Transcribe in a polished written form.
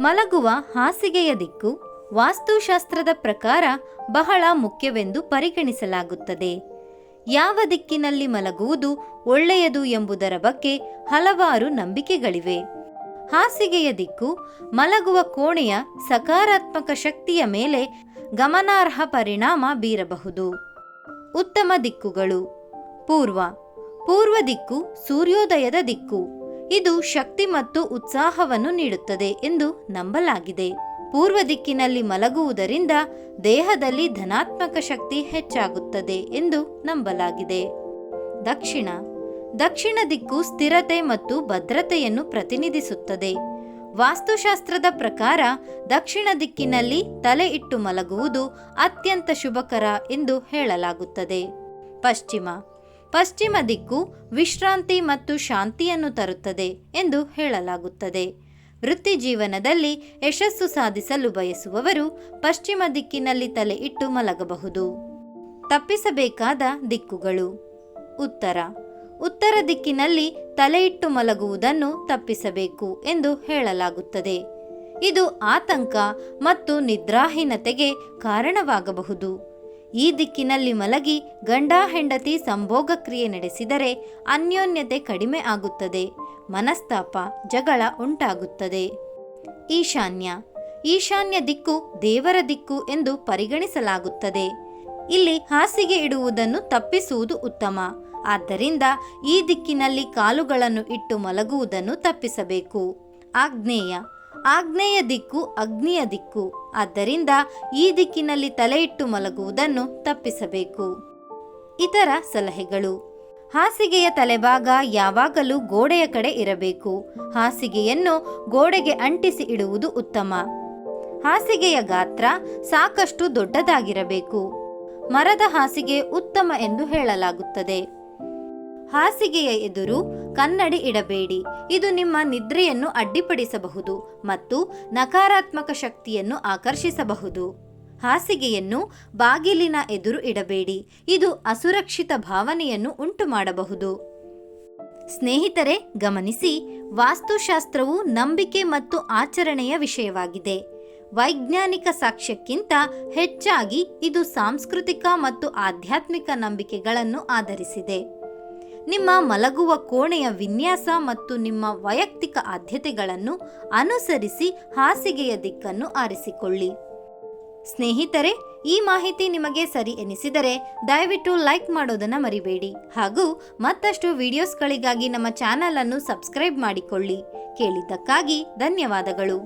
ಮಲಗುವ ಹಾಸಿಗೆಯ ದಿಕ್ಕು ವಾಸ್ತುಶಾಸ್ತ್ರದ ಪ್ರಕಾರ ಬಹಳ ಮುಖ್ಯವೆಂದು ಪರಿಗಣಿಸಲಾಗುತ್ತದೆ. ಯಾವ ದಿಕ್ಕಿನಲ್ಲಿ ಮಲಗುವುದು ಒಳ್ಳೆಯದು ಎಂಬುದರ ಬಗ್ಗೆ ಹಲವಾರು ನಂಬಿಕೆಗಳಿವೆ. ಹಾಸಿಗೆಯ ದಿಕ್ಕು ಮಲಗುವ ಕೋಣೆಯ ಸಕಾರಾತ್ಮಕ ಶಕ್ತಿಯ ಮೇಲೆ ಗಮನಾರ್ಹ ಪರಿಣಾಮ ಬೀರಬಹುದು. ಉತ್ತಮ ದಿಕ್ಕುಗಳು: ಪೂರ್ವ ದಿಕ್ಕು ಸೂರ್ಯೋದಯದ ದಿಕ್ಕು. ಇದು ಶಕ್ತಿ ಮತ್ತು ಉತ್ಸಾಹವನ್ನು ನೀಡುತ್ತದೆ ಎಂದು ನಂಬಲಾಗಿದೆ. ಪೂರ್ವ ದಿಕ್ಕಿನಲ್ಲಿ ಮಲಗುವುದರಿಂದ ದೇಹದಲ್ಲಿ ಧನಾತ್ಮಕ ಶಕ್ತಿ ಹೆಚ್ಚಾಗುತ್ತದೆ ಎಂದು ನಂಬಲಾಗಿದೆ. ದಕ್ಷಿಣ ದಿಕ್ಕು ಸ್ಥಿರತೆ ಮತ್ತು ಭದ್ರತೆಯನ್ನು ಪ್ರತಿನಿಧಿಸುತ್ತದೆ. ವಾಸ್ತುಶಾಸ್ತ್ರದ ಪ್ರಕಾರ ದಕ್ಷಿಣ ದಿಕ್ಕಿನಲ್ಲಿ ತಲೆ ಇಟ್ಟು ಮಲಗುವುದು ಅತ್ಯಂತ ಶುಭಕರ ಎಂದು ಹೇಳಲಾಗುತ್ತದೆ. ಪಶ್ಚಿಮ ದಿಕ್ಕು ವಿಶ್ರಾಂತಿ ಮತ್ತು ಶಾಂತಿಯನ್ನು ತರುತ್ತದೆ ಎಂದು ಹೇಳಲಾಗುತ್ತದೆ. ವೃತ್ತಿ ಜೀವನದಲ್ಲಿ ಯಶಸ್ಸು ಸಾಧಿಸಲು ಬಯಸುವವರು ಪಶ್ಚಿಮ ದಿಕ್ಕಿನಲ್ಲಿ ತಲೆ ಇಟ್ಟು ಮಲಗಬಹುದು. ತಪ್ಪಿಸಬೇಕಾದ ದಿಕ್ಕುಗಳು: ಉತ್ತರ ದಿಕ್ಕಿನಲ್ಲಿ ತಲೆ ಇಟ್ಟು ಮಲಗುವುದನ್ನು ತಪ್ಪಿಸಬೇಕು ಎಂದು ಹೇಳಲಾಗುತ್ತದೆ. ಇದು ಆತಂಕ ಮತ್ತು ನಿದ್ರಾಹೀನತೆಗೆ ಕಾರಣವಾಗಬಹುದು. ಈ ದಿಕ್ಕಿನಲ್ಲಿ ಮಲಗಿ ಗಂಡ ಹೆಂಡತಿ ಸಂಭೋಗ ಕ್ರಿಯೆ ನಡೆಸಿದರೆ ಅನ್ಯೋನ್ಯತೆ ಕಡಿಮೆ ಆಗುತ್ತದೆ, ಮನಸ್ತಾಪ, ಜಗಳ ಉಂಟಾಗುತ್ತದೆ. ಈಶಾನ್ಯ ದಿಕ್ಕು ದೇವರ ದಿಕ್ಕು ಎಂದು ಪರಿಗಣಿಸಲಾಗುತ್ತದೆ. ಇಲ್ಲಿ ಹಾಸಿಗೆ ಇಡುವುದನ್ನು ತಪ್ಪಿಸುವುದು ಉತ್ತಮ. ಆದ್ದರಿಂದ ಈ ದಿಕ್ಕಿನಲ್ಲಿ ಕಾಲುಗಳನ್ನು ಇಟ್ಟು ಮಲಗುವುದನ್ನು ತಪ್ಪಿಸಬೇಕು. ಆಗ್ನೇಯ ದಿಕ್ಕು ಅಗ್ನಿಯ ದಿಕ್ಕು. ಆದ್ದರಿಂದ ಈ ದಿಕ್ಕಿನಲ್ಲಿ ತಲೆ ಇಟ್ಟು ಮಲಗುವುದನ್ನು ತಪ್ಪಿಸಬೇಕು. ಇತರ ಸಲಹೆಗಳು: ಹಾಸಿಗೆಯ ತಲೆಭಾಗ ಯಾವಾಗಲೂ ಗೋಡೆಯ ಕಡೆ ಇರಬೇಕು. ಹಾಸಿಗೆಯನ್ನು ಗೋಡೆಗೆ ಅಂಟಿಸಿ ಇಡುವುದು ಉತ್ತಮ. ಹಾಸಿಗೆಯ ಗಾತ್ರ ಸಾಕಷ್ಟು ದೊಡ್ಡದಾಗಿರಬೇಕು. ಮರದ ಹಾಸಿಗೆ ಉತ್ತಮ ಎಂದು ಹೇಳಲಾಗುತ್ತದೆ. ಹಾಸಿಗೆಯ ಎದುರು ಕನ್ನಡಿ ಇಡಬೇಡಿ. ಇದು ನಿಮ್ಮ ನಿದ್ರೆಯನ್ನು ಅಡ್ಡಿಪಡಿಸಬಹುದು ಮತ್ತು ನಕಾರಾತ್ಮಕ ಶಕ್ತಿಯನ್ನು ಆಕರ್ಷಿಸಬಹುದು. ಹಾಸಿಗೆಯನ್ನು ಬಾಗಿಲಿನ ಎದುರು ಇಡಬೇಡಿ. ಇದು ಅಸುರಕ್ಷಿತ ಭಾವನೆಯನ್ನು ಉಂಟು ಮಾಡಬಹುದು. ಸ್ನೇಹಿತರೆ, ಗಮನಿಸಿ, ವಾಸ್ತುಶಾಸ್ತ್ರವು ನಂಬಿಕೆ ಮತ್ತು ಆಚರಣೆಯ ವಿಷಯವಾಗಿದೆ. ವೈಜ್ಞಾನಿಕ ಸಾಕ್ಷ್ಯಕ್ಕಿಂತ ಹೆಚ್ಚಾಗಿ ಇದು ಸಾಂಸ್ಕೃತಿಕ ಮತ್ತು ಆಧ್ಯಾತ್ಮಿಕ ನಂಬಿಕೆಗಳನ್ನು ಆಧರಿಸಿದೆ. ನಿಮ್ಮ ಮಲಗುವ ಕೋಣೆಯ ವಿನ್ಯಾಸ ಮತ್ತು ನಿಮ್ಮ ವೈಯಕ್ತಿಕ ಆದ್ಯತೆಗಳನ್ನು ಅನುಸರಿಸಿ ಹಾಸಿಗೆಯ ದಿಕ್ಕನ್ನು ಆರಿಸಿಕೊಳ್ಳಿ. ಸ್ನೇಹಿತರೆ, ಈ ಮಾಹಿತಿ ನಿಮಗೆ ಸರಿ ಎನಿಸಿದರೆ ದಯವಿಟ್ಟು ಲೈಕ್ ಮಾಡೋದನ್ನು ಮರಿಬೇಡಿ. ಹಾಗೂ ಮತ್ತಷ್ಟು ವಿಡಿಯೋಸ್ಗಳಿಗಾಗಿ ನಮ್ಮ ಚಾನಲ್ ಅನ್ನು ಸಬ್ಸ್ಕ್ರೈಬ್ ಮಾಡಿಕೊಳ್ಳಿ. ಕೇಳಿದ್ದಕ್ಕಾಗಿ ಧನ್ಯವಾದಗಳು.